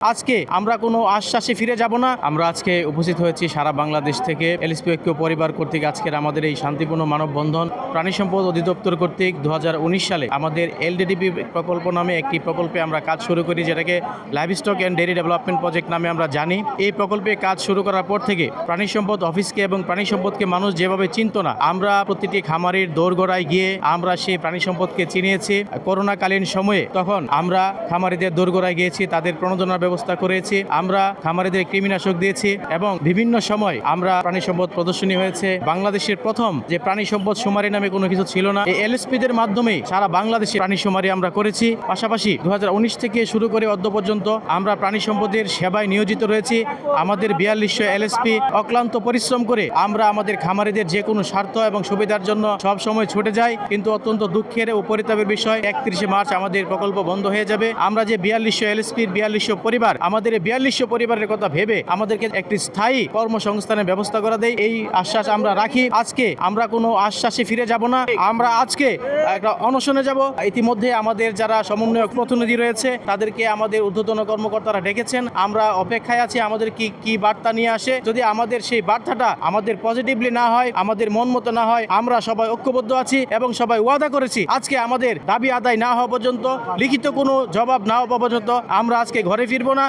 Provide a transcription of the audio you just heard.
আজকে আমরা কোনো আশ্বাসে ফিরে যাব না। আমরা আজকে উপস্থিত হয়েছি সারা বাংলাদেশ থেকে এলএসপি ঐক্য পরিবার কর্তৃক আজকের আমাদের এই শান্তিপূর্ণ মানববন্ধন প্রাণী সম্পদ অধিদপ্তর কর্তৃক 2019 সালে আমাদের এলডিডিপি প্রকল্প নামে একটি প্রকল্পে আমরা কাজ শুরু করি, যেটাকে livestock and dairy development project নামে আমরা জানি। এই প্রকল্পে কাজ শুরু করার পর থেকে প্রাণী সম্পদ অফিসকে এবং প্রাণী সম্পদকে মানুষ যেভাবে চিনত না, আমরা প্রতিটি খামারের দোরগোড়ায় গিয়ে আমরা সেই প্রাণী সম্পদকে চিনিয়েছি। করোনাকালীন সময়ে তখন আমরা খামারিদের দোরগোড়ায় গিয়েছি, তাদের প্রণোদনার ব্যবস্থা করেছি, আমরা খামারিদের কৃমিনাশক দিয়েছি এবং বিভিন্ন সময় আমরা প্রাণী সম্পদ প্রদর্শনী হয়েছে। বাংলাদেশের প্রথম যে প্রাণী সম্পদ শুমারি নামে কোনো কিছু ছিল না, এই এলএসপিদের মাধ্যমে সারা বাংলাদেশে প্রাণী শুমারি আমরা করেছি। পাশাপাশি 2019 থেকে শুরু করে অদ্য পর্যন্ত আমরা প্রাণী সম্পদের সেবায় নিয়োজিত রয়েছি। আমাদের 4200 এলএসপি অক্লান্ত পরিশ্রম করে আমরা আমাদের খামারিদের যে কোনো স্বার্থ এবং সুবিধার জন্য সব সময় ছুটে যাই, কিন্তু অত্যন্ত দুঃখের ও পরিতাপের বিষয় 31শে মার্চ আমাদের প্রকল্প বন্ধ হয়ে যাবে। আমরা যে 4200 এলএসপির 4200 পরিবার, আমাদের এই 4200 পরিবারের কথা ভেবে আমাদেরকে একটি স্থায়ী কর্মসংস্থানের ব্যবস্থা করা দেয়, এই আশ্বাস আমরা রাখি। আজকে আমরা কোনো আশ্বাসে ফিরে যাব না। আমরা আজকে একটা অনশনে যাব। ইতিমধ্যে আমাদের যারা সমন্বয়ক প্রতিনিধি রয়েছে তাদেরকে আমাদের ঊর্ধ্বতন কর্মকর্তারা ডেকেছেন। আমরা অপেক্ষায় আছি আমাদের কি বার্তা নিয়ে আসে। যদি আমাদের সেই বার্তাটা আমাদের পজিটিভলি না হয়, আমাদের মন মতো না হয়, আমরা সবাই ঐক্যবদ্ধ আছি এবং সবাই ওয়াদা করেছি আজকে আমাদের দাবি আদায় না হওয়া পর্যন্ত, লিখিত কোনো জবাব না হওয়া পর্যন্ত আমরা আজকে ঘরে ফিরবো না।